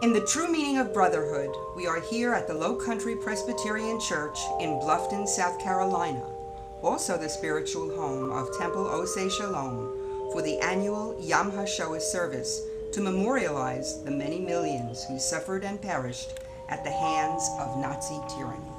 In the true meaning of brotherhood, we are here at the Lowcountry Presbyterian Church in Bluffton, South Carolina, also the spiritual home of Temple Oseh Shalom, for the annual Yom HaShoah service to memorialize the many millions who suffered and perished at the hands of Nazi tyranny.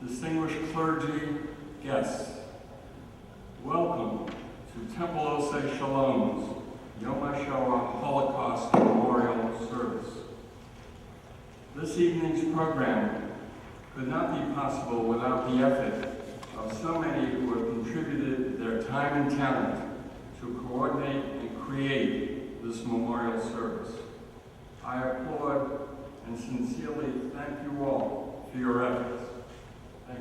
Distinguished clergy, guests, welcome to Temple Oseh Shalom's Yom HaShoah Holocaust Memorial Service. This evening's program could not be possible without the effort of so many who have contributed their time and talent to coordinate and create this memorial service. I applaud and sincerely thank you all for your efforts. Thank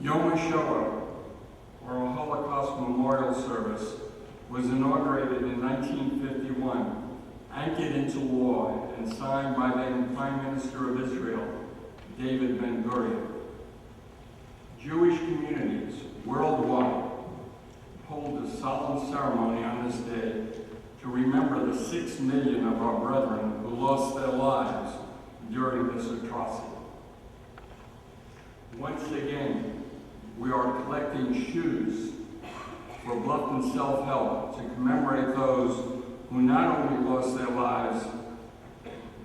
you. Yom HaShoah, or a Holocaust Memorial Service, was inaugurated in 1951, anchored into law, and signed by then Prime Minister of Israel, David Ben-Gurion. Jewish communities worldwide hold a solemn ceremony on this day to remember the 6 million of our brethren who lost their lives during this atrocity. Once again, we are collecting shoes for Bluffton Self-Help to commemorate those who not only lost their lives,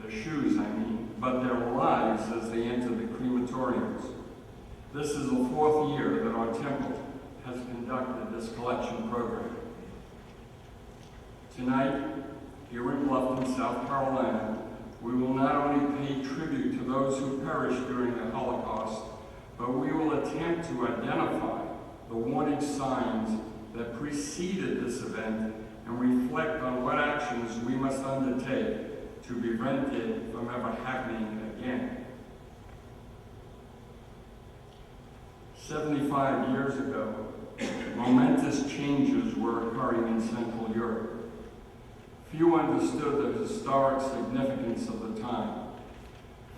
their shoes I mean, but their lives as they entered the crematoriums. This is the 4th year that our temple has conducted this collection program. Tonight, here in Bluffton, South Carolina, we will not only pay tribute to those who perished during the Holocaust, but we will attempt to identify the warning signs that preceded this event and reflect on what actions we must undertake to prevent it from ever happening again. 75 years ago, momentous changes were occurring in Central Europe. Few understood the historic significance of the time.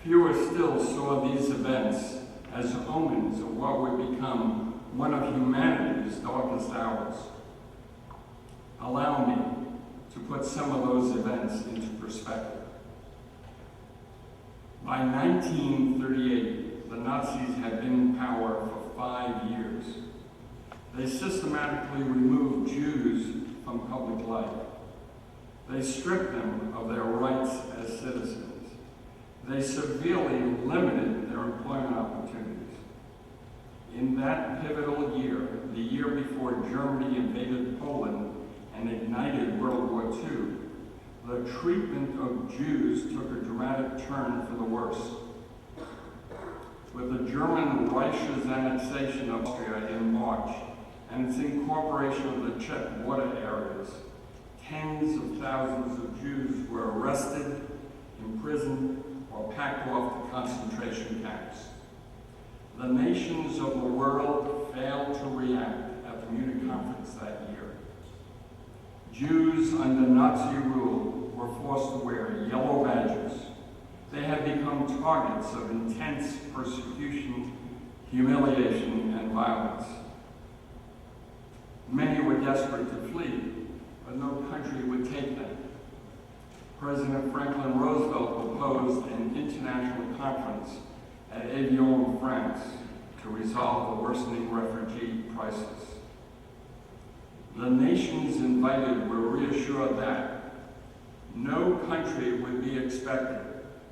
Fewer still saw these events as omens of what would become one of humanity's darkest hours. Allow me to put some of those events into perspective. By 1938, the Nazis had been in power for 5 years. They systematically removed Jews from public life. They stripped them of their rights as citizens. They severely limited their employment opportunities. In that pivotal year, the year before Germany invaded Poland and ignited World War II, the treatment of Jews took a dramatic turn for the worse. With the German Reich's annexation of Austria in March and its incorporation of the Czech border areas, tens of thousands of Jews were arrested, imprisoned, or packed off to concentration camps. The nations of the world failed to react at the Munich conference that year. Jews under Nazi rule were forced to wear yellow badges. They had become targets of intense persecution, humiliation, and violence. Many were desperate to flee, but no country would take them. President Franklin Roosevelt proposed an international conference at Evian, France, to resolve the worsening refugee crisis. The nations invited were reassured that no country would be expected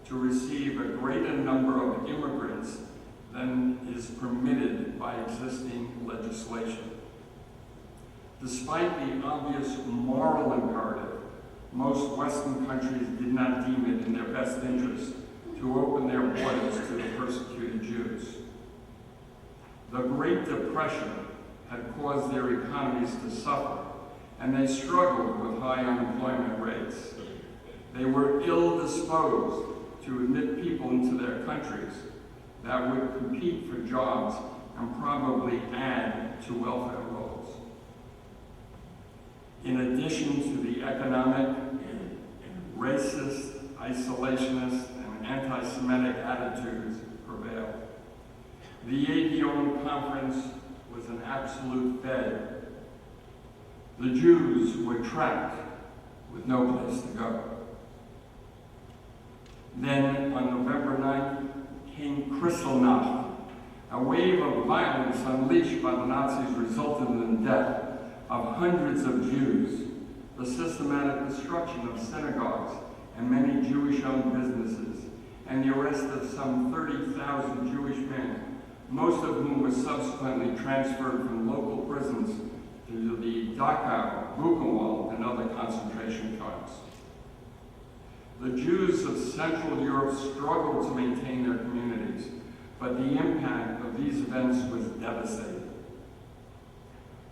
to receive a greater number of immigrants than is permitted by existing legislation. Despite the obvious moral imperative, most Western countries did not deem it in their best interest to open their borders to the persecuted Jews. The Great Depression had caused their economies to suffer, and they struggled with high unemployment rates. They were ill-disposed to admit people into their countries that would compete for jobs and probably add to welfare rolls. In addition to the economic, racist, isolationist, and anti-Semitic attitudes prevailed, the Evian Conference was an absolute failure. The Jews were trapped with no place to go. Then, on November 9th, came Kristallnacht. A wave of violence unleashed by the Nazis resulted in the death of hundreds of Jews, the systematic destruction of synagogues and many Jewish-owned businesses, and the arrest of some 30,000 Jewish men, most of whom were subsequently transferred from local prisons to the Dachau, Buchenwald, and other concentration camps. The Jews of Central Europe struggled to maintain their communities, but the impact of these events was devastating.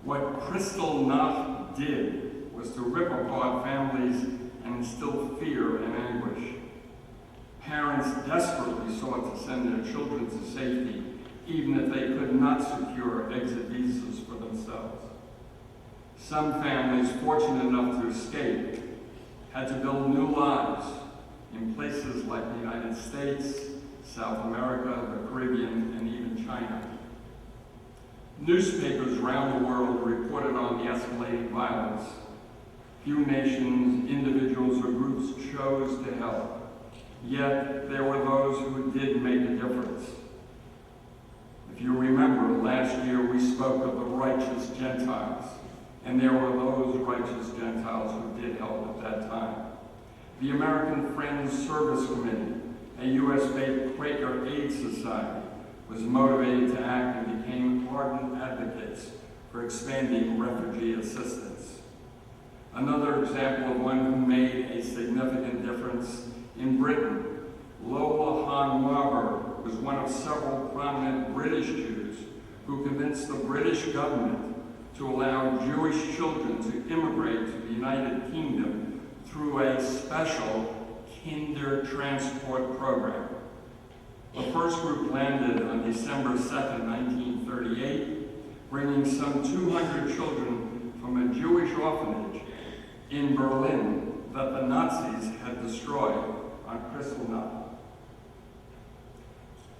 What Kristallnacht did was to rip apart families and instill fear and anguish. Parents desperately sought to send their children to safety, even if they could not secure exit visas for themselves. Some families, fortunate enough to escape, had to build new lives in places like the United States, South America, the Caribbean, and even China. Newspapers around the world reported on the escalating violence. Few nations, individuals, or groups chose to help. Yet there were those who did make a difference. If you remember, last year we spoke of the righteous Gentiles, and there were those righteous Gentiles who did help at that time. The American Friends Service Committee, a U.S.-based Quaker Aid Society, was motivated to act and became ardent advocates for expanding refugee assistance. Another example of one who made a significant difference in Britain, Lola Han Marber was one of several prominent British Jews who convinced the British government to allow Jewish children to immigrate to the United Kingdom through a special Kinder Transport program. The first group landed on December 2nd, 1938, bringing some 200 children from a Jewish orphanage in Berlin that the Nazis had destroyed on Kristallnacht.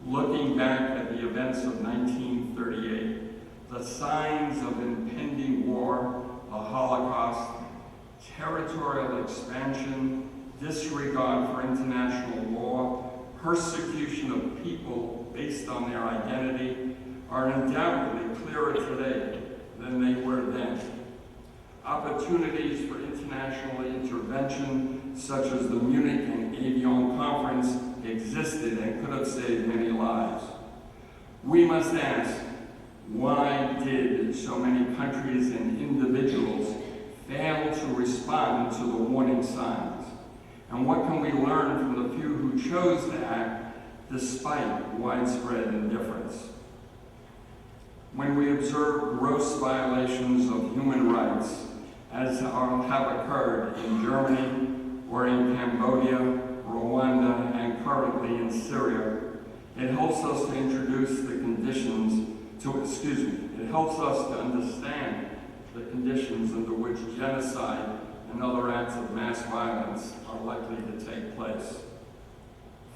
Looking back at the events of 1938, the signs of impending war, the Holocaust, territorial expansion, disregard for international law, persecution of people based on their identity are undoubtedly clearer today were then. Opportunities for international intervention, such as the Munich and Avion Conference, existed and could have saved many lives. We must ask, why did so many countries and individuals fail to respond to the warning signs? And what can we learn from the few who chose to act despite widespread indifference? When we observe gross violations of human rights, as have occurred in Germany or in Cambodia, Rwanda, and currently in Syria, it helps us to it helps us to understand the conditions under which genocide and other acts of mass violence are likely to take place.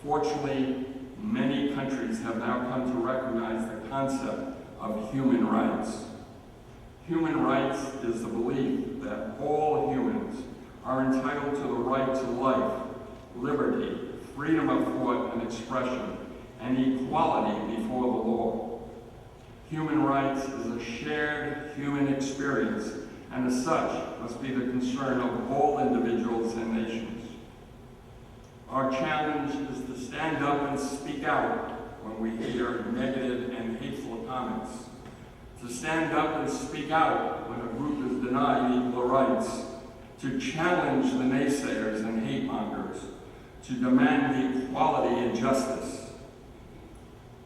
Fortunately, many countries have now come to recognize the concept of human rights. Human rights is the belief that all humans are entitled to the right to life, liberty, freedom of thought and expression, and equality before the law. Human rights is a shared human experience, and as such must be the concern of all individuals and nations. Our challenge is to stand up and speak out when we hear negative and hateful comments, to stand up and speak out when a group is denied equal rights, to challenge the naysayers and hate mongers, to demand equality and justice.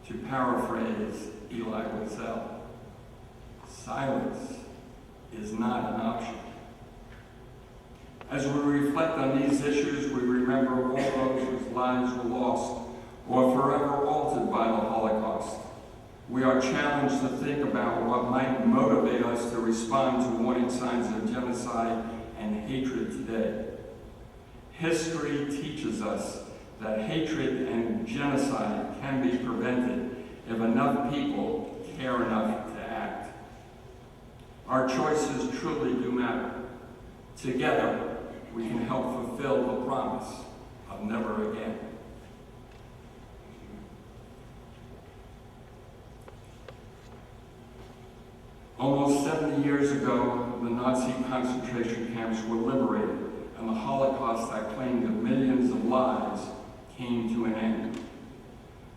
To paraphrase Eli Wiesel, silence is not an option. As we reflect on these issues, we remember all those whose lives were lost or forever altered by the Holocaust. We are challenged to think about what might motivate us to respond to warning signs of genocide and hatred today. History teaches us that hatred and genocide can be prevented if enough people care enough to act. Our choices truly do matter. Together, we can help fulfill the promise of never again. Almost 70 years ago, the Nazi concentration camps were liberated, and the Holocaust that claimed millions of lives came to an end.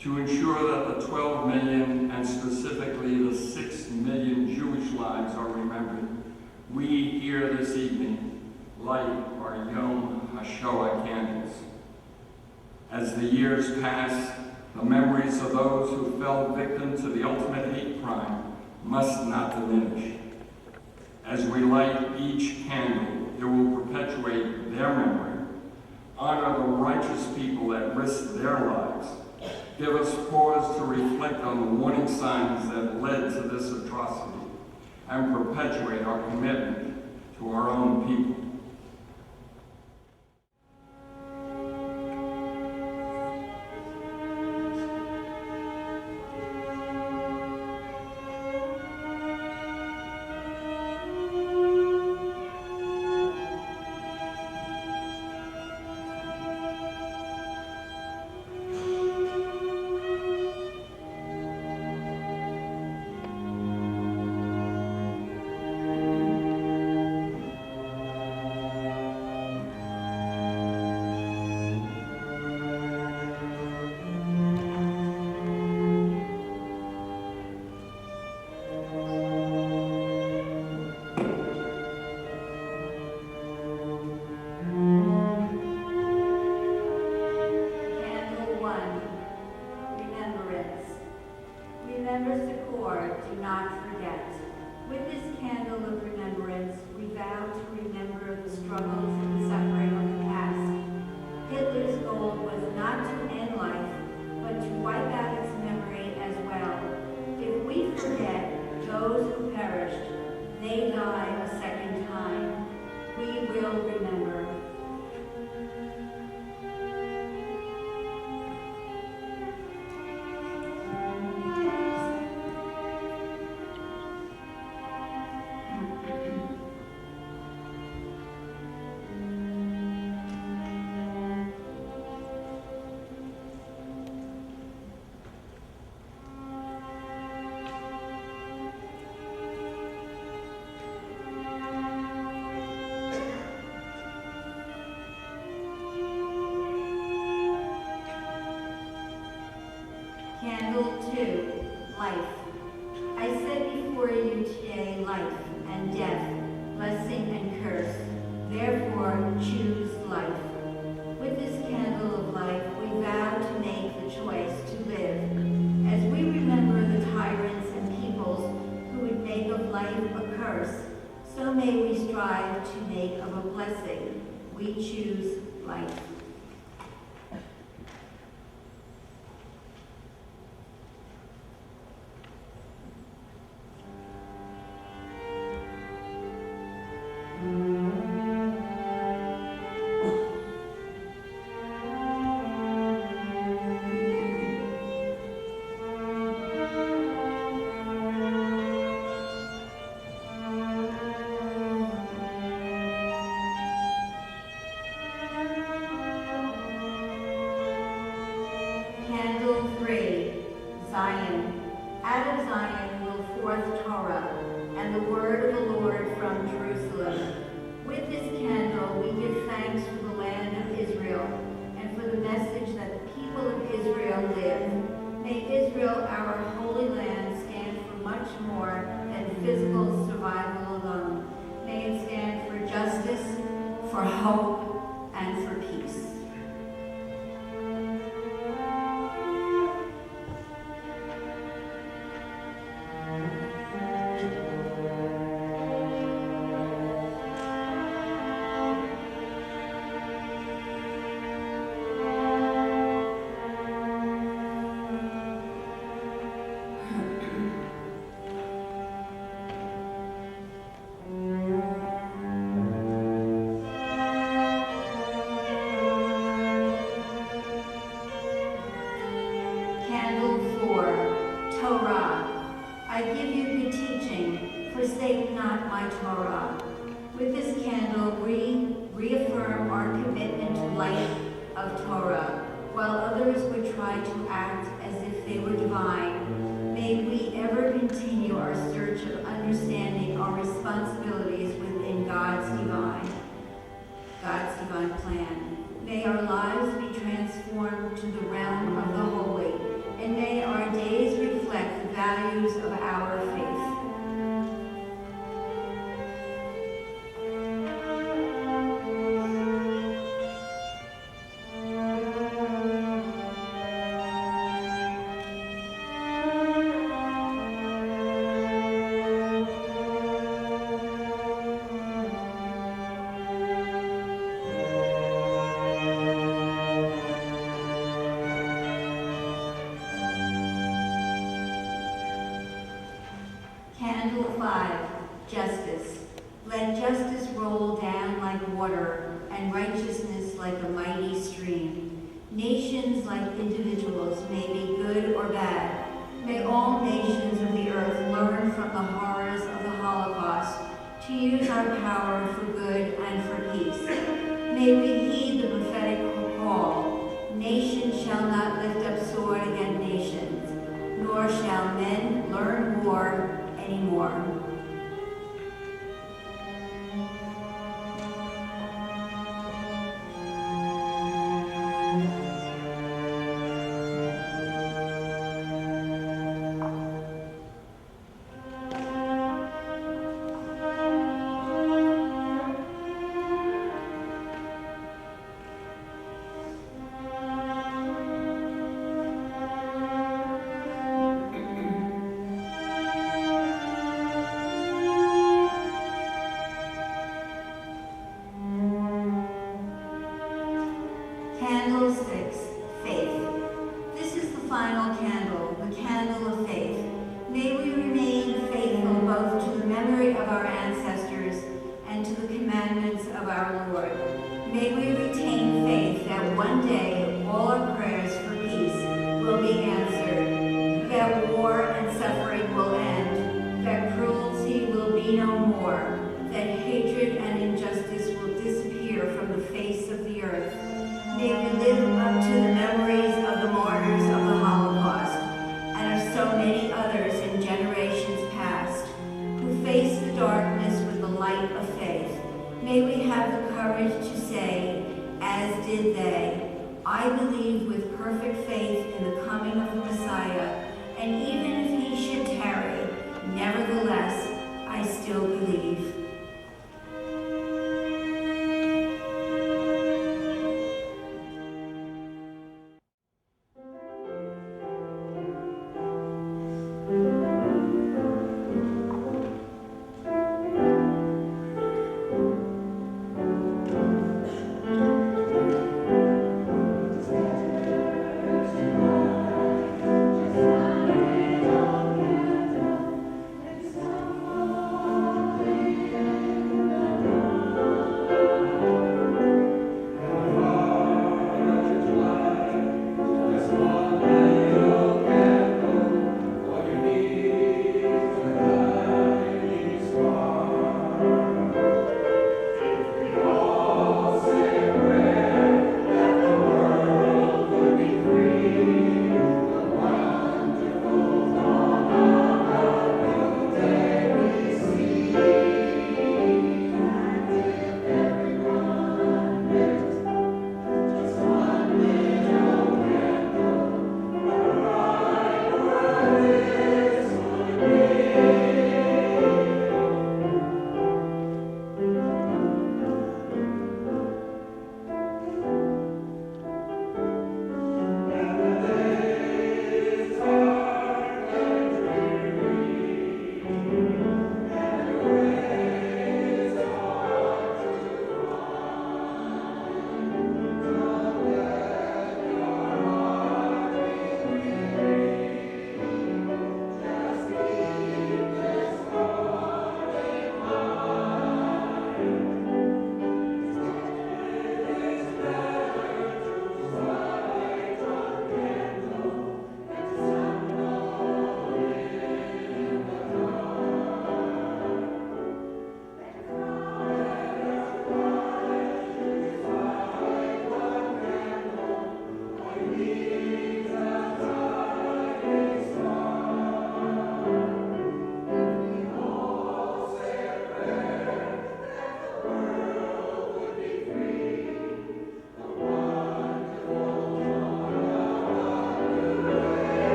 To ensure that the 12 million, and specifically the 6 million Jewish lives are remembered, we here this evening light our Yom HaShoah candles. As the years pass, the memories of those who fell victim to the ultimate hate crime must not diminish. As we light each candle, it will perpetuate their memory, honor the righteous people that risked their lives, give us pause to reflect on the warning signs that led to this atrocity, and perpetuate our commitment to our own people. life. I set before you today life and death, blessing and curse. Therefore, choose life. With this candle of life, we vow to make the choice to live. As we remember the tyrants and peoples who would make of life a curse, so may we strive to make of a blessing. We choose life. Candle 3, Zion. Out of Zion will forth Torah, and the word of the Lord from Jerusalem. With this candle we give thanks for the land of Israel, and for the message that the people of Israel live. May Israel, our holy land, stand for much more than physical survival alone. May it stand for justice, for hope, and for peace. Candle 4, Torah. I give you good teaching, forsake not my Torah. With this candle, we reaffirm our commitment to life of Torah, while others would try to act as if they were divine. May we ever continue our search of understanding our responsibilities within God's divine plan. May our lives be transformed to the realm of the holy, and may our days reflect the values of our faith. Candle 5, Justice. Let justice roll down like water, and righteousness like a mighty stream. Nations, like individuals, may be good or bad. May all nations of the earth learn from the horrors of the Holocaust to use our power for good and for peace. May we heed the prophetic call, nation shall not lift up sword against nations, nor shall men learn war anymore. Candle 6, Faith. This is the final candle, the candle of faith. May we remain faithful both to the memory of our ancestors and to the commandments of our Lord. May we retain faith that one day all our prayers for peace will be answered, that war and suffering will end, that cruelty will be no more, that hatred and injustice will disappear from the face of the earth. May we live up to the memories of the martyrs of the Holocaust and of so many others in generations past who faced the darkness with the light of faith. May we have the courage to say, as did they, I believe with perfect faith in the coming of the Messiah, and even if he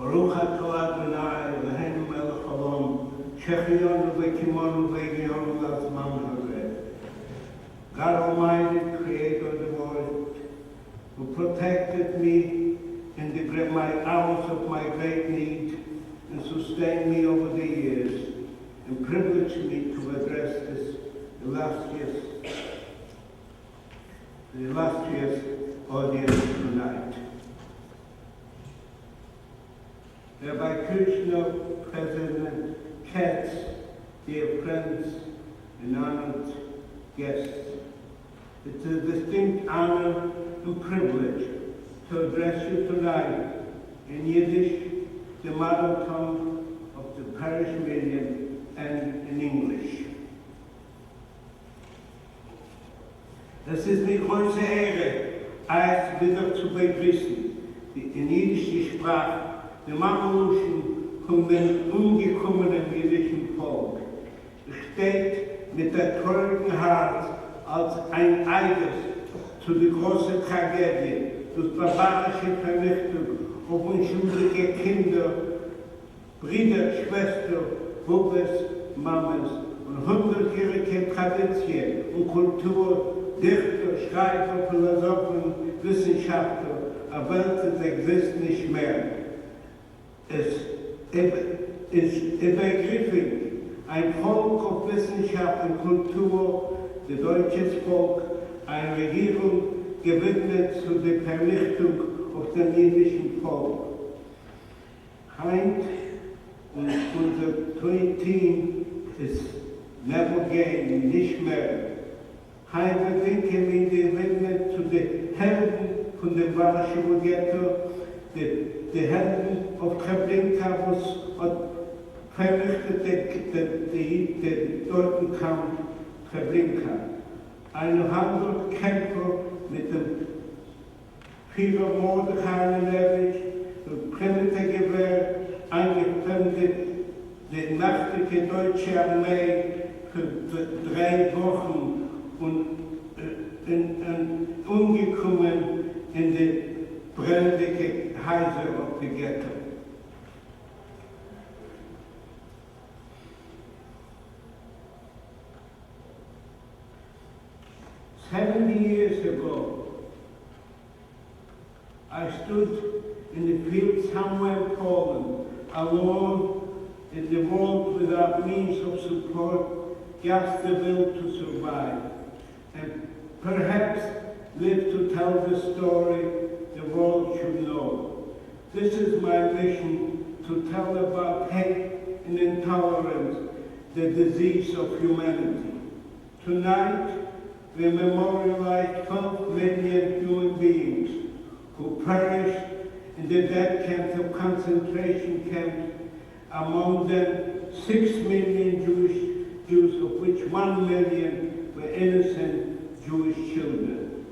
Baruch atah Adonai Eloheinu melech haolam, shechionu v'kimonu v'gionu l'azman hazeh. God Almighty, Creator of the world, who protected me in my hours of my great need and sustained me over the years, and privileged me to address this illustrious audience tonight. Rabbi Krishna, President Katz, dear friends and honored guests, it's a distinct honor and privilege to address you tonight in Yiddish, the mother tongue of the parish million, and in English. Es ist mir große Ehre, euch wieder zu begrüßen, die in jüdische Sprache, die Mameluschen von dem umgekommenen jüdischen Volk, steht mit der traurigen Hart als ein Eides zu der großen Tragödie, durch barbarische Vernichtung auf unschuldige Kinder, Brüder, Schwestern, Bubbes, Mames und hundertjährige Tradition und Kultur, Dichter, Schreiber, Philosophen, Wissenschaftler, aber es existiert nicht mehr. Es ist übergriffig, ein Volk auf Wissenschaft und Kultur, das deutsche Volk, eine Regierung gewidmet zu der Vernichtung auf dem jüdischen Volk. Heint und unser Team ist never again, nicht mehr. Heint bedenken wir die Widmet zu den Helden von dem Warschauer Ghetto, die Helden auf Treblinka, was vernichtete den Deutenkampf Treblinka. Ein Handelskämpfer mit dem Führer Mordechai Levitsch, das Primitivgewehr, angefremdet die mächtige deutsche Armee für 3 Wochen und umgekommen in die brennende Häuser auf die Ghetto. "70 years ago, I stood in the field somewhere in Poland, alone in the world without means of support, just the will to survive, and perhaps live to tell the story the world should know. This is my mission, to tell about hate and intolerance, the disease of humanity. Tonight, we memorialize 12 million human beings who perished in the death camps of concentration camps, among them 6 million Jews, of which 1 million were innocent Jewish children.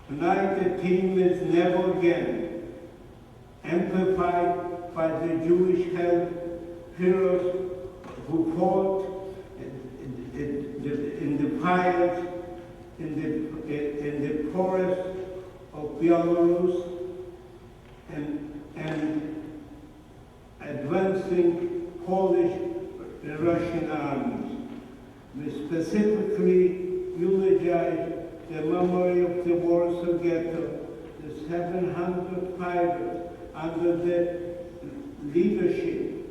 Tonight the theme is Never Again, amplified by the Jewish heroes who fought in the fires in the forest of Belarus and advancing Polish and Russian armies. We specifically eulogize the memory of the Warsaw Ghetto, the 700 fighters under the leadership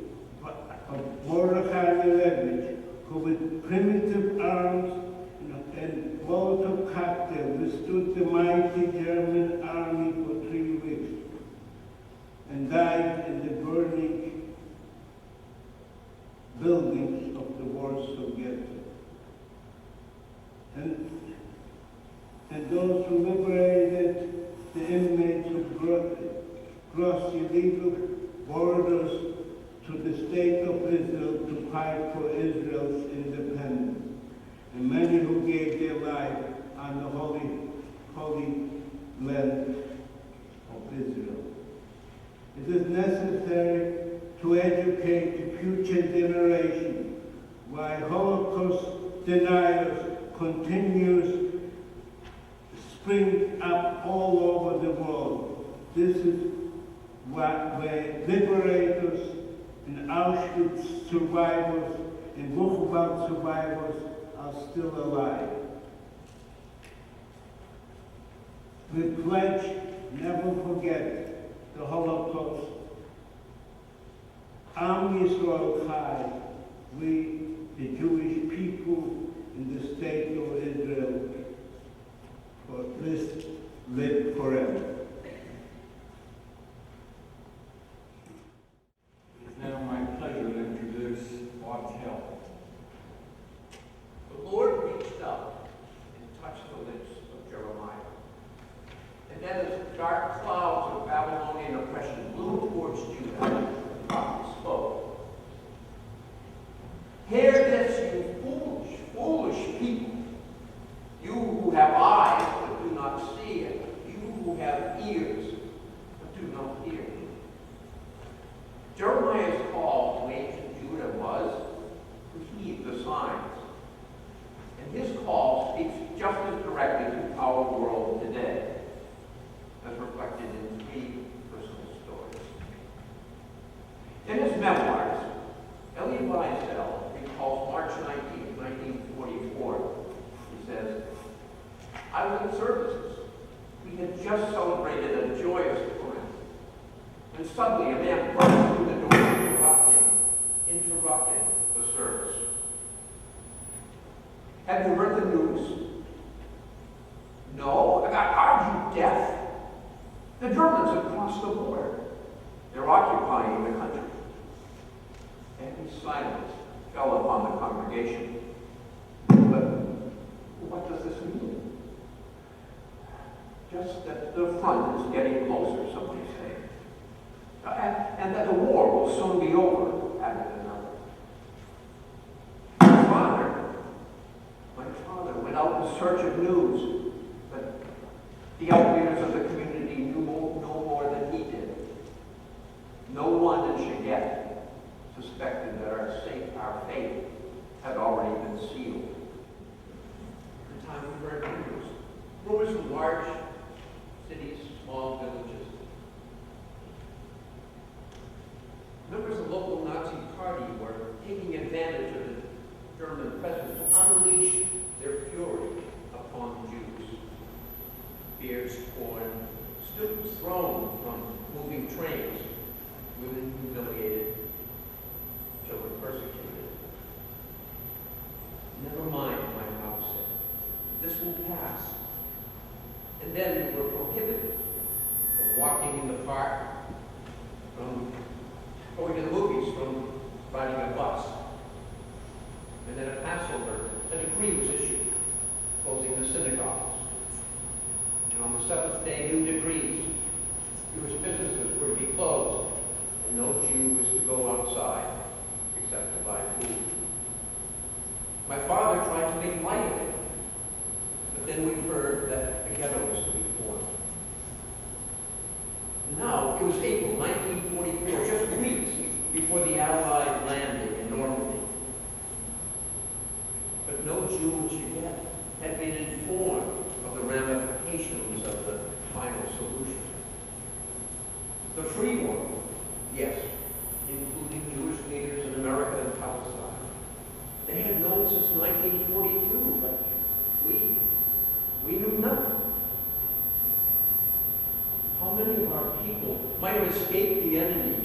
of Mordechai Levitch, who with primitive arms and Molotov cocktail withstood the mighty German army for 3 weeks and died in the burning buildings of the Warsaw Ghetto. And those who liberated the inmates who crossed illegal borders to the state of Israel to fight for Israel's independence, and many who gave their life on the holy land of Israel. It is necessary to educate the future generation why Holocaust deniers continues spring up all over the world. This is where liberators and Auschwitz survivors and Buchenwald survivors are still alive. We pledge never forget the Holocaust. Am Yisrael Chai, we, the Jewish people in the state of Israel, for this live forever. It is now my pleasure to introduce Bartel. The Lord reached up and touched the lips of Jeremiah. And then as dark clouds of Babylonian oppression blew towards Judah, the prophet spoke. Hear this, you foolish people. You who have eyes but do not see it. You who have ears but do not hear. Jeremiah's call to ancient Judah was to heed the signs. And his call speaks just as directly to our world today, as reflected in 3 personal stories. In his memoirs, Elie Wiesel recalls March 19, 1944. He says, I was in services. We had just celebrated a joyous Purim, and suddenly a man burst through the door, interrupting the service. Have you heard the news? No. Are you deaf? The Germans have crossed the border. They're occupying the country. Heavy silence fell upon the congregation. But what does this mean? Just that the front is getting closer, somebody say. And that the war will soon be over, added another. My father went out in search of news, but the outleaders of the community knew no more than he did. No one in Shaget suspected that our fate had already been sealed. The time we heard rumors from large cities, small villages. Members of the local Nazi party were taking advantage of the German presence to unleash their fury upon the Jews. Beards torn, students thrown from moving trains, women humiliated, children persecuted. Never mind, my father said. This will pass. And then we were prohibited from walking in the park, from going to the movies, from riding a bus. And then at Passover, a decree was issued, closing the synagogues. And on the 7th day, new decrees. Jewish businesses were to be closed, and no Jew was to go outside except to buy food. My father tried to make light of it, but then we heard that a ghetto was to be formed. Now, it was April 1944, just weeks before the Allied landing in Normandy. But no Jew in Shaget had been informed of the ramifications of the final solution. The free world, yes, including Jewish leaders in America and Palestine. They had known since 1942, but we knew nothing. How many of our people might have escaped the enemy?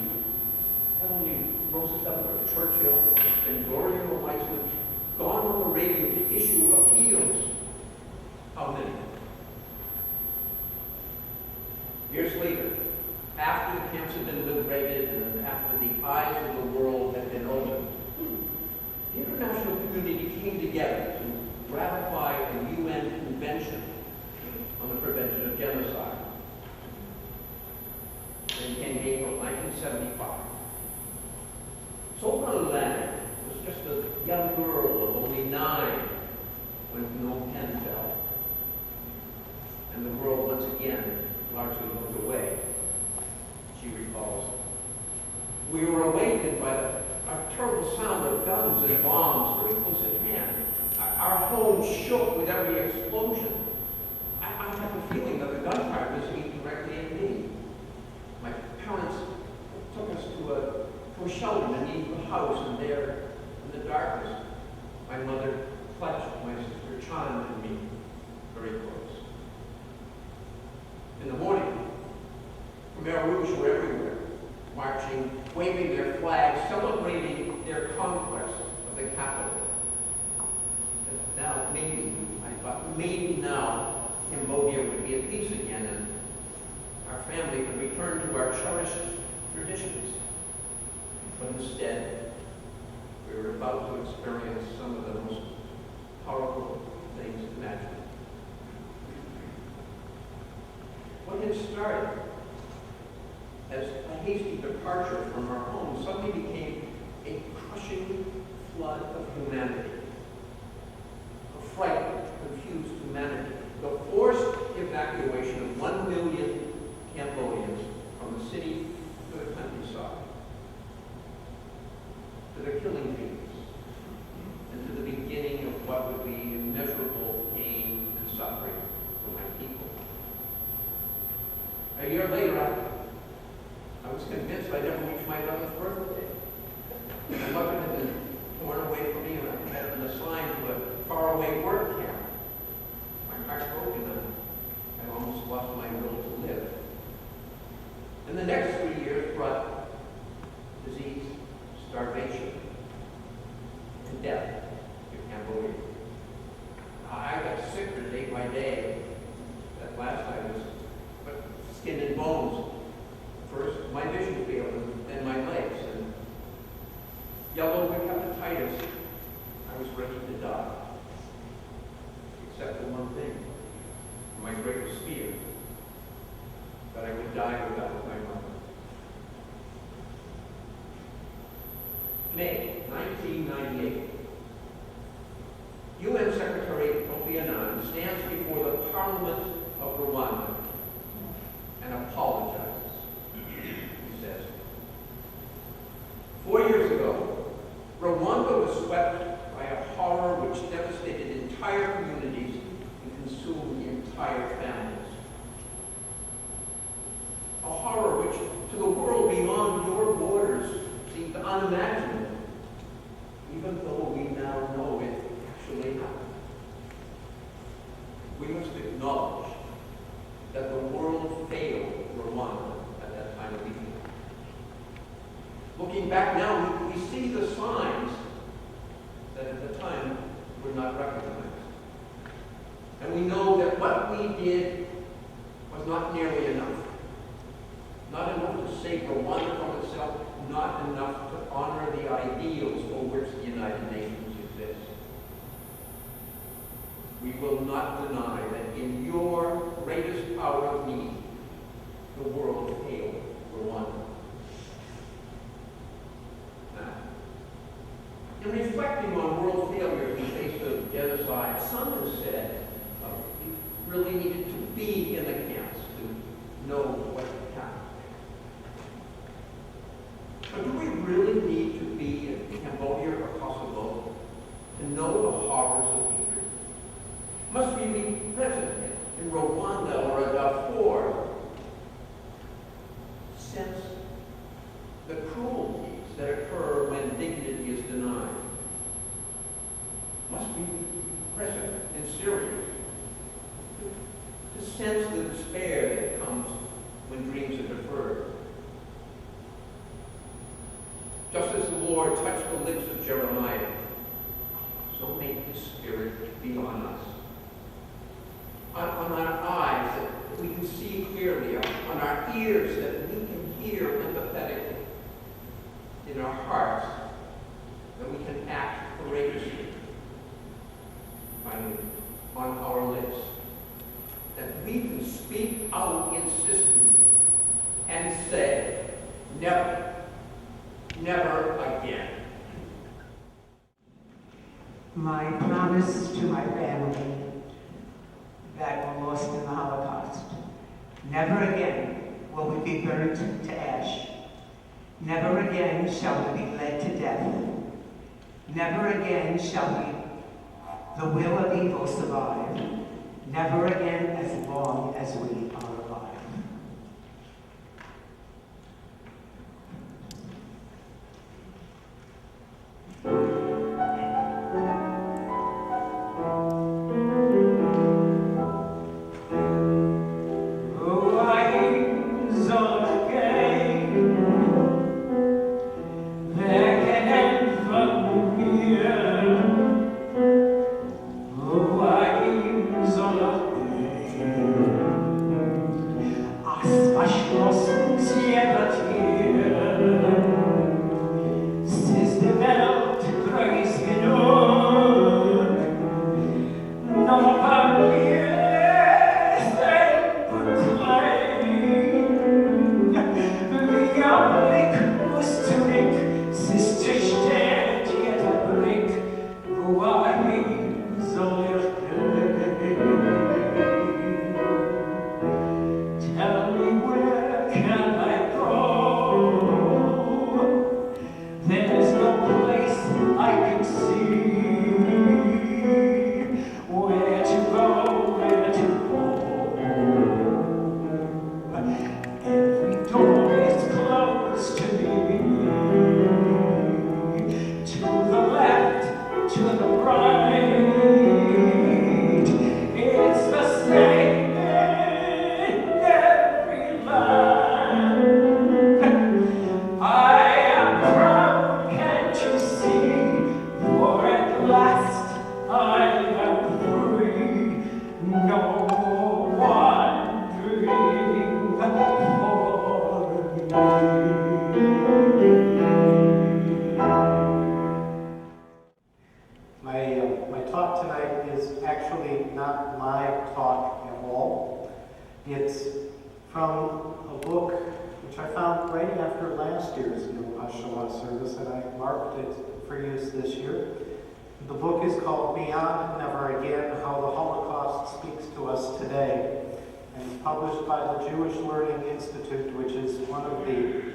Had only Roosevelt or Churchill and Gloria Weissman gone on the radio to issue appeals? How many? Years later, after the camps had been liberated and after the eyes of the world had been opened, the international community came together to ratify a UN convention on the prevention of genocide. And in April 1975. Solomon Leonard was just a young girl of only 9 when no pen fell. And the world once again largely looked away. She recalls, we were awakened by a terrible sound of guns and bombs very close at hand. Our home shook with every explosion. I had the feeling that the gunfire was aimed directly at me. My parents Jewish were everywhere, marching, waving their flags, celebrating their conquest of the capital. But now, I thought, maybe now Cambodia would be at peace again and our family could return to our cherished traditions. But instead, we were about to experience some of the most powerful things imaginable. What had started as a hasty departure from our home suddenly became a crushing flood of humanity. A frightened, confused humanity. The forced evacuation of 1 million Cambodians from the city to the countryside, to the killing fields, and to the beginning of what would be immeasurable pain and suffering for my people. A year later, I was convinced I'd never reach my 11th birthday. My mother had been torn away from me, and I had been assigned to a faraway work camp. My heart broken, and I almost lost my will to live. And the next 3 years brought disease, starvation, and death to Cambodia. I got sicker day by day. At last I was skin and bones. First, my vision failed, and then my legs, and yellow hepatitis. I was ready to die. Except for one thing, my greatest fear, that I would die without my mother. May 1998. UN Secretary Kofi Annan stands before the Parliament of Rwanda and apologizes. He says, 4 years ago, Rwanda was swept by a horror which devastated entire communities and consumed entire families. A horror which, to the world beyond your borders, seemed unimaginable, even though we now know it actually happened. We must acknowledge that the world failed Rwanda at that time of evening. Looking back now, we see the signs that at the time were not recognized. And we know that what we did was not nearly enough. Not enough to save Rwanda from itself, not enough to honor the ideals for which the United Nations exists. We will not deny that in your greatest hour of need, the world failed Rwanda. Now, in reflecting on world failures in the face of genocide, some have said we really needed to be in the camps to know what happened. But do we really need to be in Cambodia or Kosovo to know the horrors of hatred? Must we be present in Rwanda or Darfur to sense the cruelties that occur when dignity is denied? Must we be present in Syria to sense the despair that comes when dreams are deferred? Just as the Lord touched the lips of Jeremiah, so may His Spirit be on us. On our eyes that we can see clearly, on our ears that we can hear empathetically, in our hearts that we can act courageously, finally, on our lips, that we can speak out insistently and say, never, never again. My promise to my family that were lost in the Holocaust. Never again will we be burned to ash. Never again shall we be led to death. Never again shall the will of evil survive. Never again as long as we are alive. Oh, I My talk tonight is actually not my talk at all. It's from a book which I found right after last year's Yom HaShoah service, and I marked it for use this year. The book is called Beyond Never Again, How the Holocaust Speaks to Us Today, and it's published by the Jewish Learning Institute, which is one of the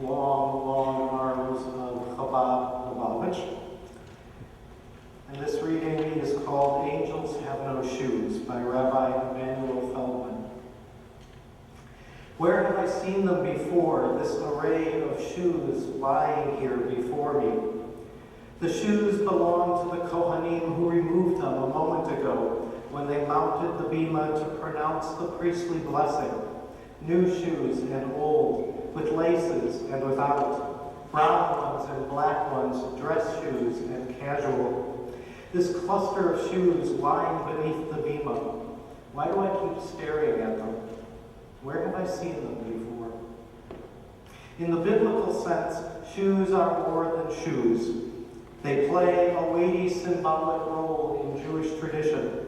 long arms of Chabad Lubavitch. And this reading is called Angels Have No Shoes by Rabbi Emanuel Feldman. Where have I seen them before, this array of shoes lying here before me? The shoes belong to the Kohanim who removed them a moment ago when they mounted the bima to pronounce the priestly blessing. New shoes and old, with laces and without, brown ones and black ones, dress shoes and casual. This cluster of shoes lying beneath the bima. Why do I keep staring at them? Where have I seen them before? In the biblical sense, shoes are more than shoes. They play a weighty symbolic role in Jewish tradition,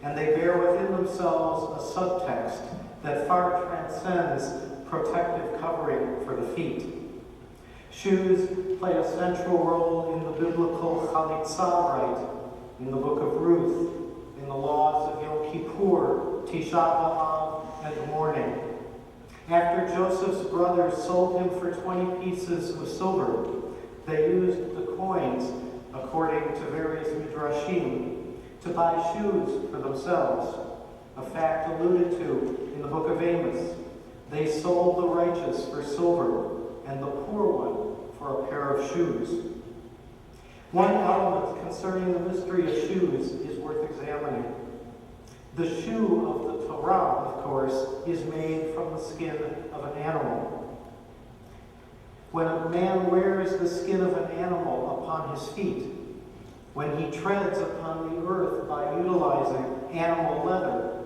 and they bear within themselves a subtext that far transcends protective covering for the feet. Shoes play a central role in the biblical chalitzah rite, in the book of Ruth, in the laws of Yom Kippur, Tisha B'Av, and mourning. After Joseph's brothers sold him for 20 pieces of silver, they used the coins, according to various midrashim, to buy shoes for themselves, a fact alluded to in the book of Amos. They sold the righteous for silver, and the poor one for a pair of shoes. One element concerning the mystery of shoes is worth examining. The shoe of the Torah, of course, is made from the skin of an animal. When a man wears the skin of an animal upon his feet, when he treads upon the earth by utilizing animal leather,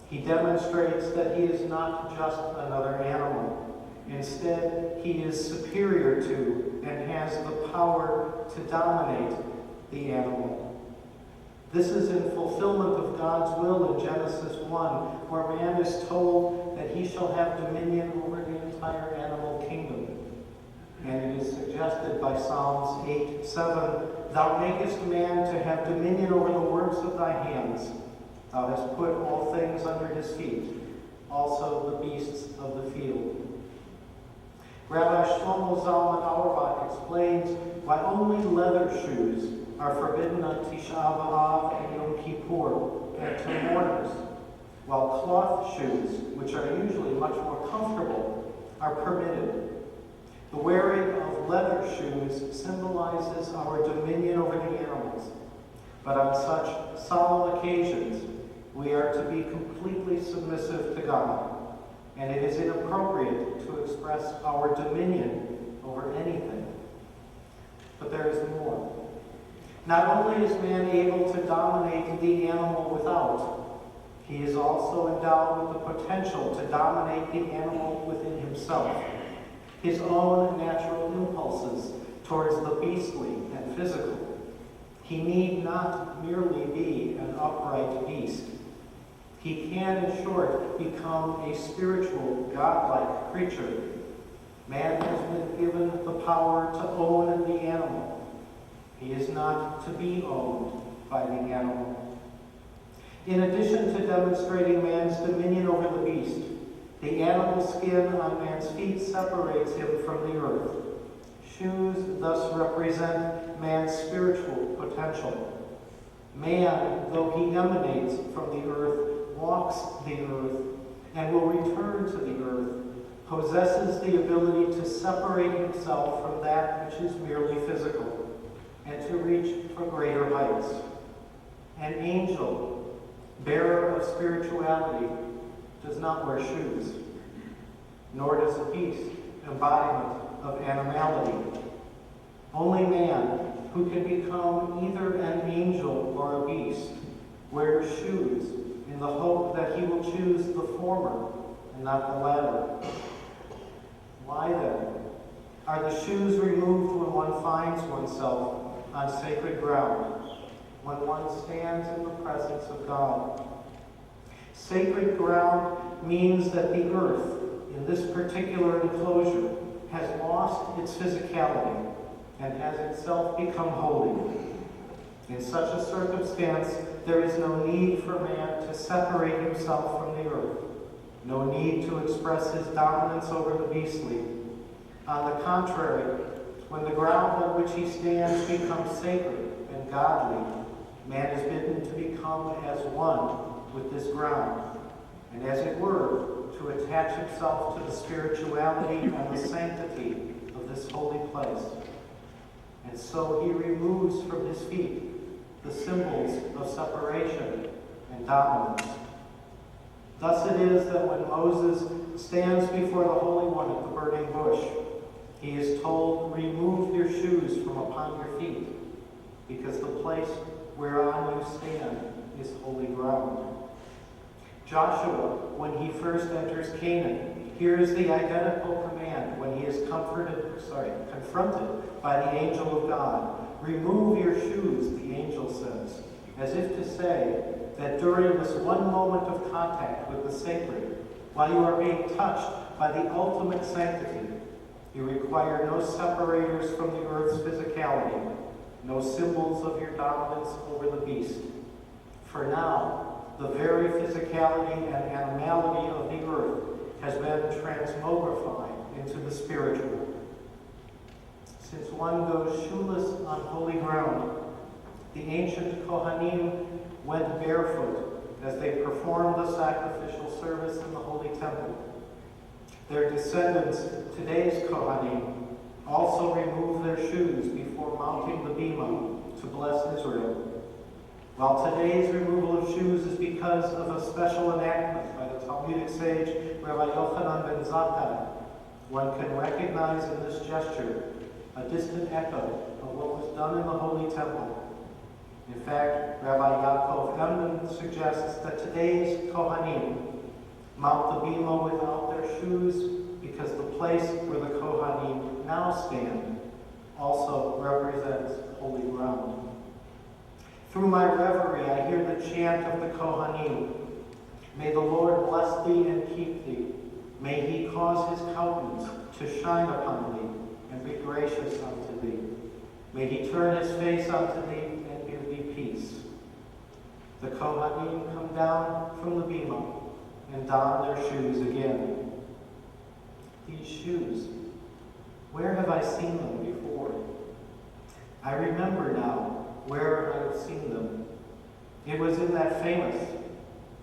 he demonstrates that he is not just another animal. Instead, he is superior to and has the power to dominate the animal. This is in fulfillment of God's will in Genesis 1, where man is told that he shall have dominion over the entire animal kingdom. And it is suggested by Psalms 8:7, Thou makest man to have dominion over the works of thy hands. Thou hast put all things under his feet, also the beasts of the field. Rabbi Shlomo Zalman Auerbach explains why only leather shoes are forbidden on Tisha B'Av and Yom Kippur and to mourners, while cloth shoes, which are usually much more comfortable, are permitted. The wearing of leather shoes symbolizes our dominion over the animals, but on such solemn occasions, we are to be completely submissive to God, and it is inappropriate to express our dominion over anything. But there is more. Not only is man able to dominate the animal without, he is also endowed with the potential to dominate the animal within himself. his own natural impulses towards the beastly and physical. He need not merely be an upright beast. He can, in short, become a spiritual, godlike creature. Man has been given the power to own the animal. He is not to be owned by the animal. In addition to demonstrating man's dominion over the beast, the animal skin on man's feet separates him from the earth. Shoes thus represent man's spiritual potential. Man, though he emanates from the earth, walks the earth, and will return to the earth, possesses the ability to separate himself from that which is merely physical, and to reach for greater heights. An angel, bearer of spirituality, does not wear shoes, nor does a beast, embodiment of animality. Only man, who can become either an angel or a beast, wears shoes in the hope that he will choose the former and not the latter. Why then are the shoes removed when one finds oneself on sacred ground, when one stands in the presence of God? Sacred ground means that the earth, in this particular enclosure, has lost its physicality and has itself become holy. In such a circumstance, there is no need for man to separate himself from the earth, no need to express his dominance over the beastly. On the contrary, when the ground on which he stands becomes sacred and godly, man is bidden to become as one with this ground, and as it were, to attach himself to the spirituality and the sanctity of this holy place. And so he removes from his feet the symbols of separation and dominance. Thus it is that when Moses stands before the Holy One at the burning bush, he is told, "Remove your shoes from upon your feet, because the place whereon you stand is holy ground." Joshua, when he first enters Canaan, hears the identical command when he is confronted by the angel of God. "Remove your shoes," the angel says, as if to say that during this one moment of contact with the sacred, while you are being touched by the ultimate sanctity, you require no separators from the earth's physicality, no symbols of your dominance over the beast. For now, the very physicality and animality of the earth has been transmogrified into the spiritual. Since one goes shoeless on holy ground, the ancient Kohanim went barefoot as they performed the sacrificial service in the holy temple. Their descendants, today's Kohanim, also remove their shoes before mounting the bima to bless Israel. While today's removal of shoes is because of a special enactment by the Talmudic sage Rabbi Yochanan ben Zakkai, one can recognize in this gesture a distant echo of what was done in the Holy Temple. In fact, Rabbi Yaakov Emden suggests that today's Kohanim mount the bima without their shoes because the place where the Kohanim now stand also represents holy ground. Through my reverie, I hear the chant of the Kohanim. May the Lord bless thee and keep thee. May he cause his countenance to shine upon thee and be gracious unto thee. May he turn his face unto thee and give thee peace. The Kohanim come down from the bima and don their shoes again. These shoes, where have I seen them before? I remember now where I have seen them. It was in that famous,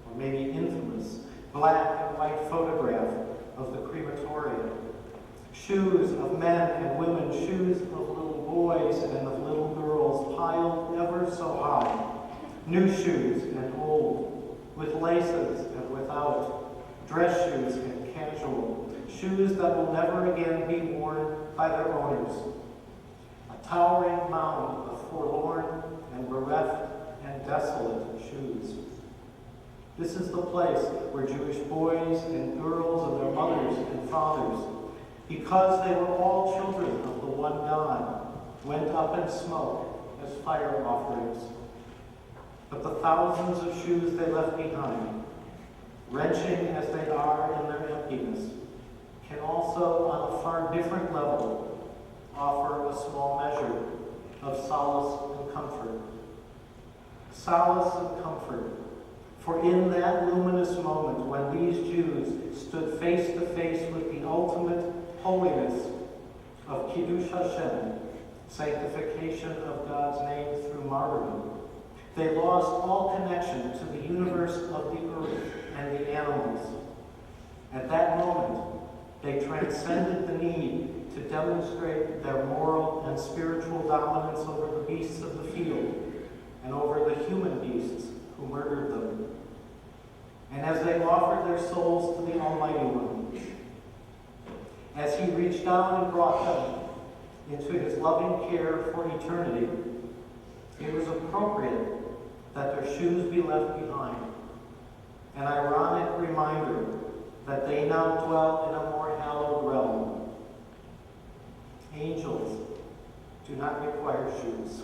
or maybe infamous, black and white photograph of the crematorium. Shoes of men and women, shoes of little boys and of little girls piled ever so high. New shoes and old, with laces and without, dress shoes and casual, shoes that will never again be worn by their owners. A towering mound of forlorn and bereft and desolate shoes. This is the place where Jewish boys and girls and their mothers and fathers because they were all children of the one God, went up in smoke as fire offerings. But the thousands of shoes they left behind, wrenching as they are in their emptiness, can also, on a far different level, offer a small measure of solace and comfort. Solace and comfort. For in that luminous moment when these Jews stood face to face with the ultimate holiness of Kiddush Hashem, sanctification of God's name through martyrdom, they lost all connection to the universe of the earth and the animals. At that moment, they transcended the need to demonstrate their moral and spiritual dominance over the beasts of the field and over the human beasts who murdered them. And as they offered their souls to the Almighty One, as He reached down and brought them into His loving care for eternity, it was appropriate that their shoes be left behind, an ironic reminder that they now dwell in a more hallowed realm. Angels do not require shoes.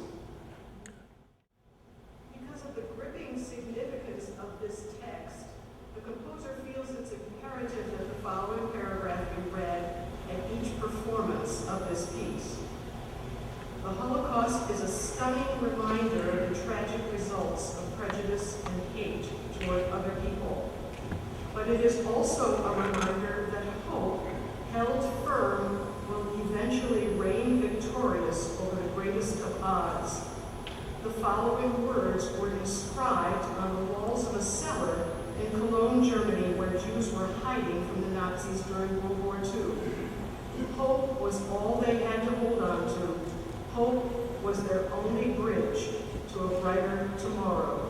Because of the gripping significance of this text, the composer feels it's imperative that the following paragraph be read at each performance of this piece. The Holocaust is a stunning reminder of the tragic results of prejudice and hate toward other people. But it is also a reminder that hope, held firm, will eventually reign victorious over the greatest of odds. The following words were inscribed on the walls of a cellar in Cologne, Germany, where Jews were hiding from the Nazis during World War II. Hope was all they had to hold on to. Hope was their only bridge to a brighter tomorrow.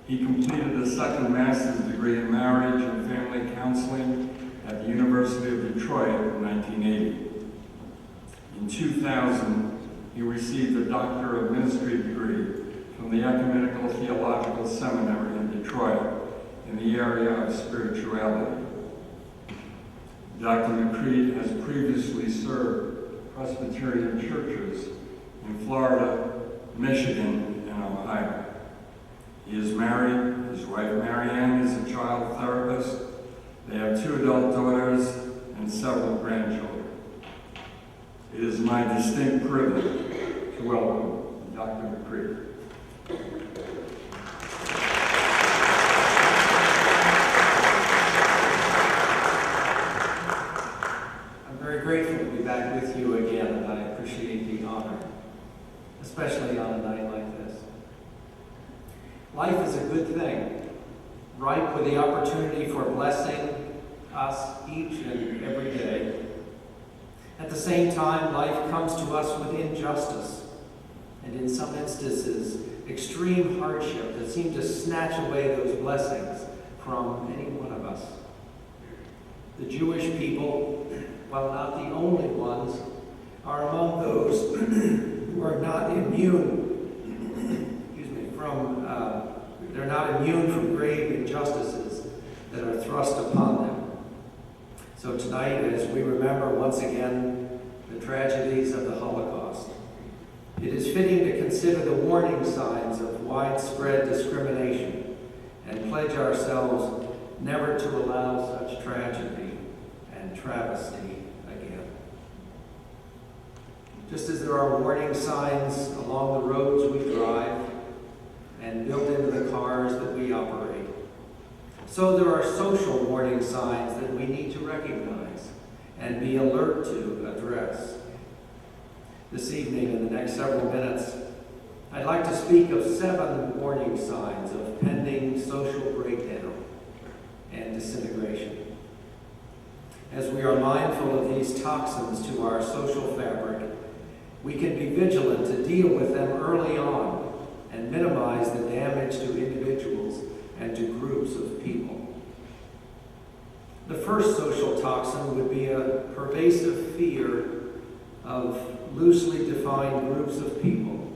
He completed a second master's degree in marriage and family counseling at the University of Detroit in 1980. In 2000, he received a Doctor of Ministry degree from the Ecumenical Theological Seminary in Detroit in the area of spirituality. Dr. McCreed has previously served Presbyterian churches in Florida, Michigan, and Ohio. He is married. His wife, Marianne, is a child therapist. They have 2 adult daughters and several grandchildren. It is my distinct privilege to welcome Dr. McCreed. I'm very grateful to be back with you again, and I appreciate the honor, especially on a night like this. Life is a good thing, ripe with the opportunity for blessing us each and every day. At the same time, life comes to us with injustice, and in some instances, extreme hardship that seem to snatch away those blessings from any one of us. The Jewish people, while not the only ones, are among those who are not immune they're not immune from grave injustices that are thrust upon them. So tonight, as we remember once again the tragedies of the Holocaust, it is fitting to consider the warning signs of widespread discrimination and pledge ourselves never to allow such tragedy and travesty again. Just as there are warning signs along the roads we drive and built into the cars that we operate, so there are social warning signs that we need to recognize and be alert to address. This evening, in the next several minutes, I'd like to speak of 7 warning signs of pending social breakdown and disintegration. As we are mindful of these toxins to our social fabric, we can be vigilant to deal with them early on and minimize the damage to individuals and to groups of people. The first social toxin would be a pervasive fear of loosely defined groups of people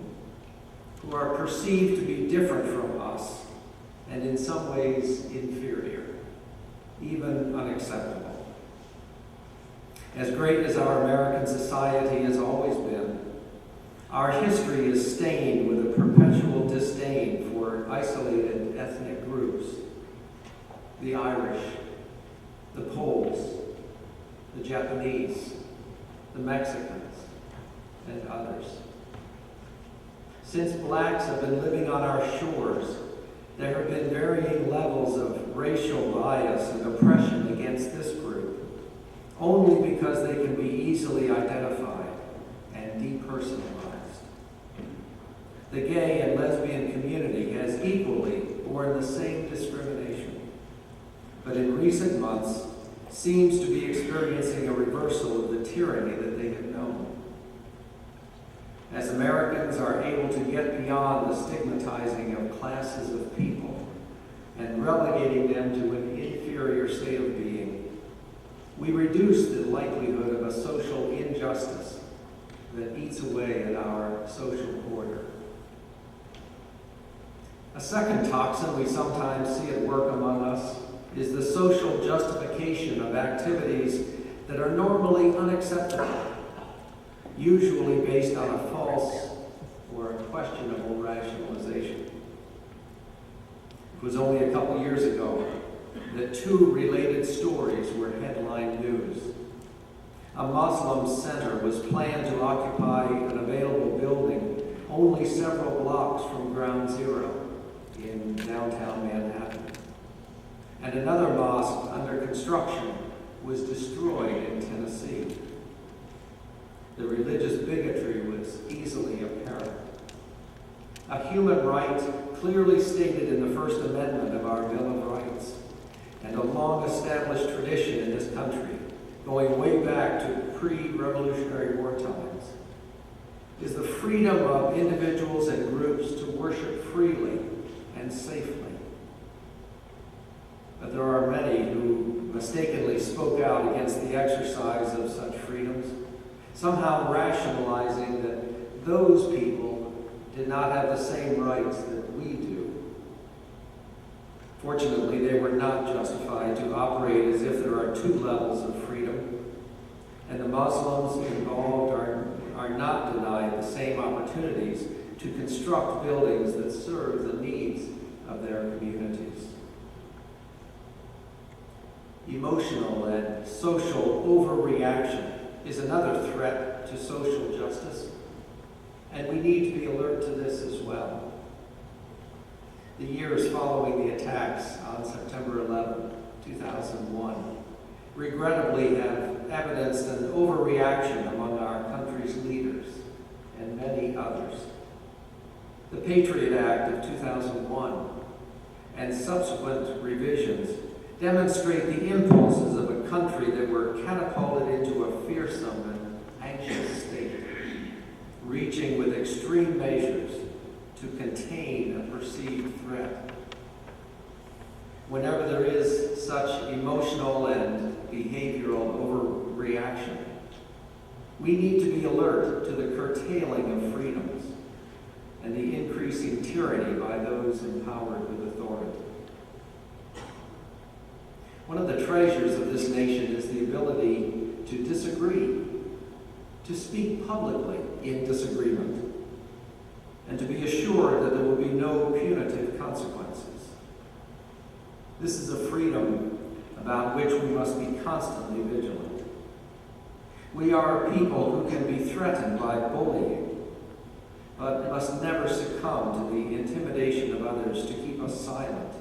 who are perceived to be different from us and in some ways inferior, even unacceptable. As great as our American society has always been, our history is stained with a perpetual disdain for isolated ethnic groups: the Irish, the Poles, the Japanese, the Mexicans, and others. Since blacks have been living on our shores, there have been varying levels of racial bias and oppression against this group, only because they can be easily identified and depersonalized. The gay and lesbian community has equally borne the same discrimination, but in recent months seems to be experiencing a reversal of the tyranny that they have known. As Americans are able to get beyond the stigmatizing of classes of people and relegating them to an inferior state of being, we reduce the likelihood of a social injustice that eats away at our social order. A second toxin we sometimes see at work among us is the social justification of activities that are normally unacceptable, usually based on a false or a questionable rationalization. It was only a couple years ago that 2 related stories were headline news. A Muslim center was planned to occupy an available building only several blocks from Ground Zero in downtown Manhattan. And another mosque under construction was destroyed in Tennessee. The religious bigotry was easily apparent. A human right clearly stated in the First Amendment of our Bill of Rights, and a long-established tradition in this country, going way back to pre-Revolutionary War times, is the freedom of individuals and groups to worship freely and safely there are many who mistakenly spoke out against the exercise of such freedoms, somehow rationalizing that those people did not have the same rights that we do. Fortunately, they were not justified to operate as if there are two levels of freedom, and the Muslims involved are not denied the same opportunities to construct buildings that serve the needs of their communities. Emotional and social overreaction is another threat to social justice, and we need to be alert to this as well. The years following the attacks on September 11, 2001, regrettably have evidenced an overreaction among our country's leaders and many others. The Patriot Act of 2001 and subsequent revisions demonstrate the impulses of a country that were catapulted into a fearsome and anxious state, reaching with extreme measures to contain a perceived threat. Whenever there is such emotional and behavioral overreaction, we need to be alert to the curtailing of freedoms and the increasing tyranny by those empowered with authority. One of the treasures of this nation is the ability to disagree, to speak publicly in disagreement, and to be assured that there will be no punitive consequences. This is a freedom about which we must be constantly vigilant. We are a people who can be threatened by bullying, but must never succumb to the intimidation of others to keep us silent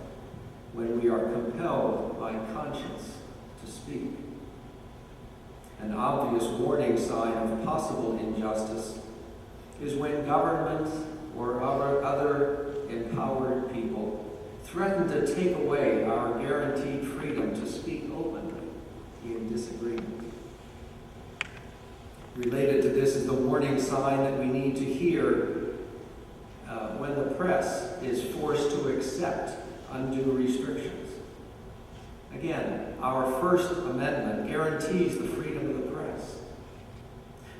when we are compelled by conscience to speak. An obvious warning sign of possible injustice is when government or other empowered people threaten to take away our guaranteed freedom to speak openly in disagreement. Related to this is the warning sign that we need to hear when the press is forced to accept undue restrictions. Again, our First Amendment guarantees the freedom of the press.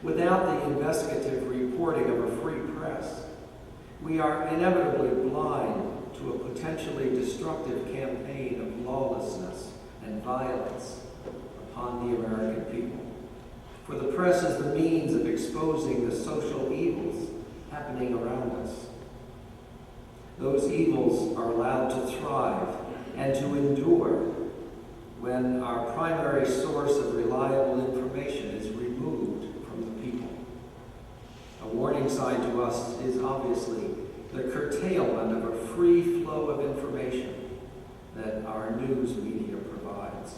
Without the investigative reporting of a free press, we are inevitably blind to a potentially destructive campaign of lawlessness and violence upon the American people. For the press is the means of exposing the social evils happening around us. Those evils are allowed to thrive and to endure when our primary source of reliable information is removed from the people. A warning sign to us is obviously the curtailment of a free flow of information that our news media provides.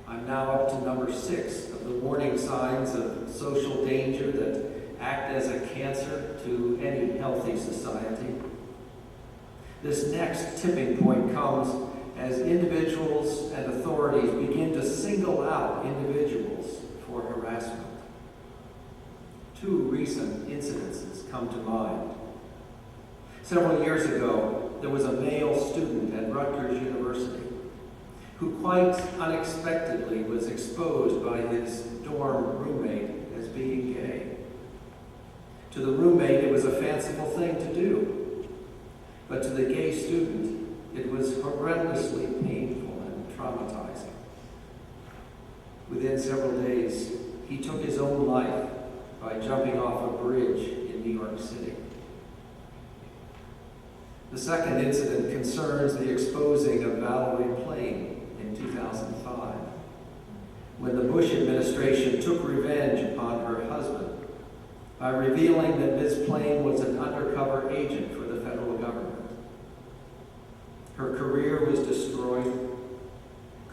I'm now up to number 6 of the warning signs of social danger that act as a cancer to any healthy society. This next tipping point comes as individuals and authorities begin to single out individuals for harassment. 2 recent incidences come to mind. Several years ago, there was a male student at Rutgers University who quite unexpectedly was exposed by his dorm roommate as being gay. To the roommate, it was a fanciful thing to do, but to the gay student, it was horrendously painful and traumatizing. Within several days, he took his own life by jumping off a bridge in New York City. The second incident concerns the exposing of Valerie Plame in 2005, when the Bush administration took revenge upon her husband by revealing that Ms. Plame was an undercover agent for the federal government. Her career was destroyed,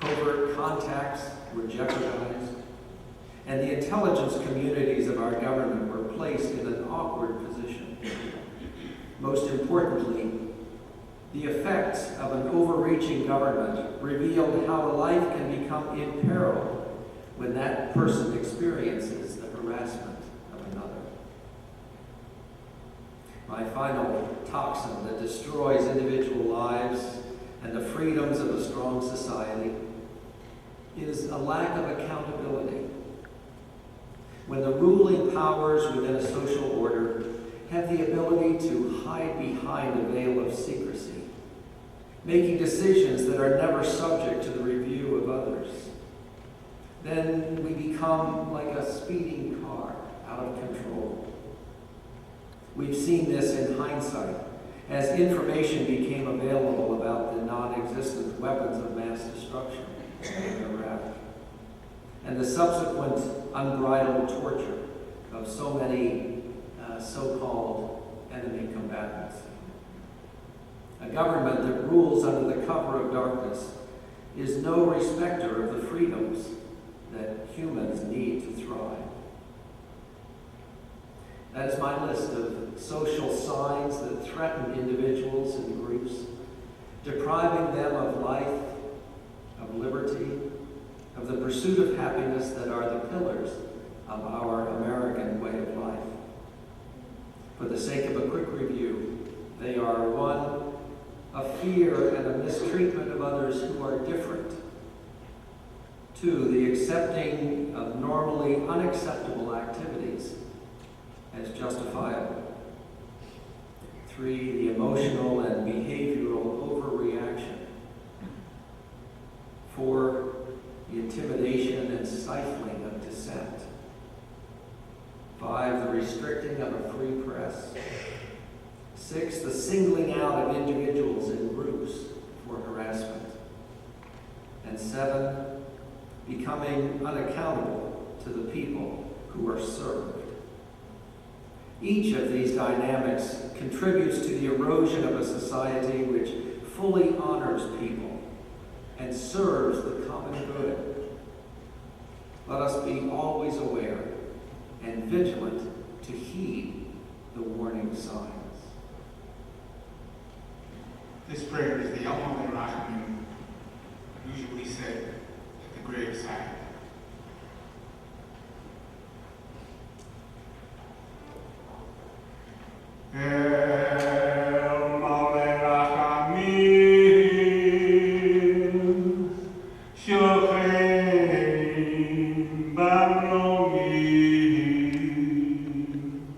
covert contacts were jeopardized, and the intelligence communities of our government were placed in an awkward position. Most importantly, the effects of an overreaching government revealed how a life can become imperiled when that person experiences the harassment of another. My final toxin that destroys individual lives freedoms of a strong society is a lack of accountability. When the ruling powers within a social order have the ability to hide behind a veil of secrecy, making decisions that are never subject to the review of others, then we become like a speeding car out of control. We've seen this in hindsight as information became available about the non-existent weapons of mass destruction in Iraq and the subsequent unbridled torture of so many so-called enemy combatants. A government that rules under the cover of darkness is no respecter of the freedoms that humans need to thrive. That is my list of social signs that threaten individuals and groups, depriving them of life, of liberty, of the pursuit of happiness that are the pillars of our American way of life. For the sake of a quick review, they are: 1, a fear and a mistreatment of others who are different. 2, the accepting of normally unacceptable activities as justifiable. 3, the emotional and behavioral overreaction. 4, the intimidation and stifling of dissent. 5, the restricting of a free press. 6, the singling out of individuals and groups for harassment. And 7, becoming unaccountable to the people who are served. Each of these dynamics contributes to the erosion of a society which fully honors people and serves the common good. Let us be always aware and vigilant to heed the warning signs. This prayer is the only rachman usually said at the graveside.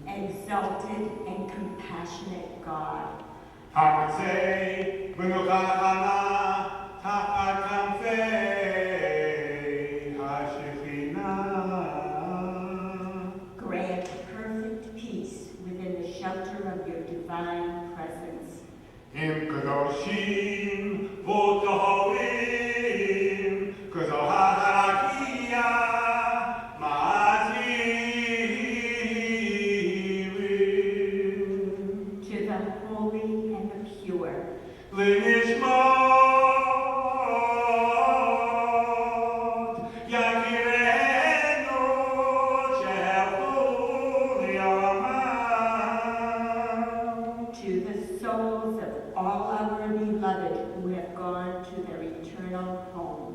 Exalted and compassionate God, grant perfect peace within the shelter of your divine presence. To the holy and the pure, to the souls of all our beloved who have gone to their eternal home.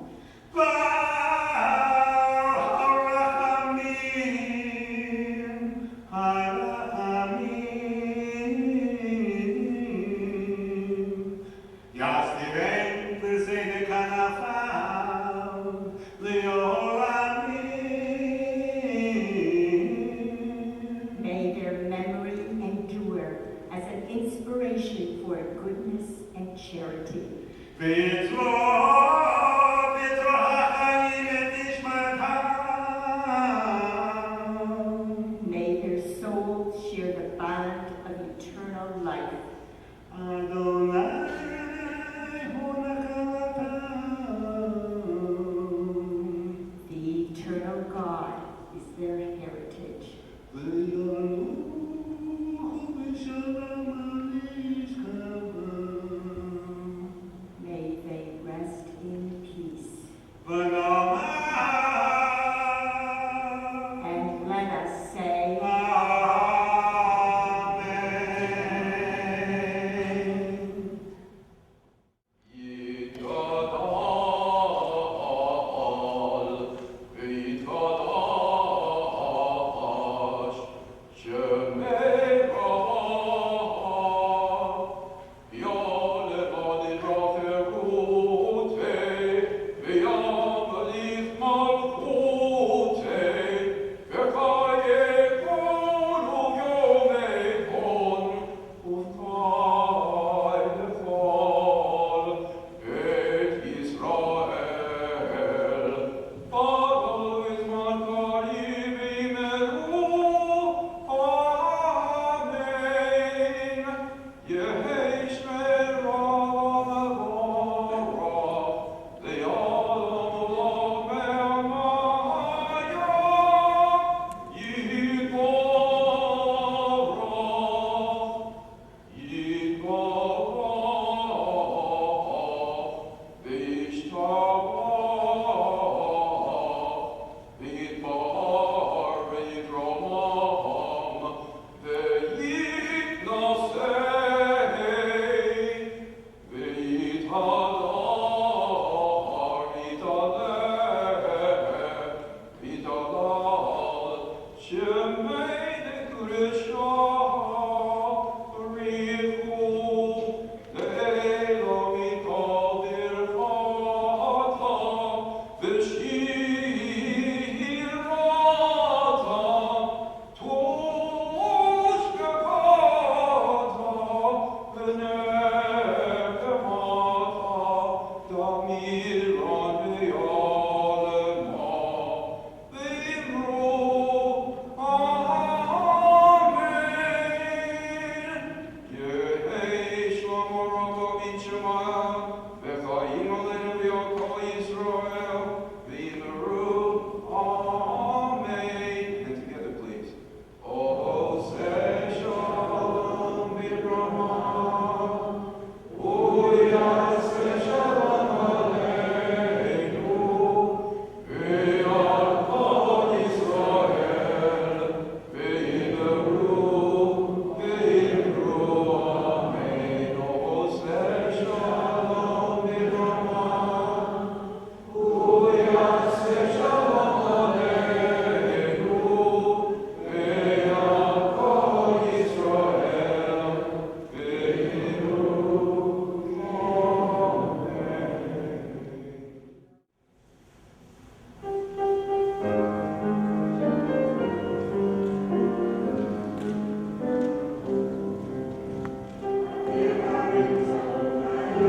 May their memory endure as an inspiration for goodness and charity. May their souls share the bond of eternal life. The eternal God is their heritage. May they rest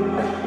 Thank you.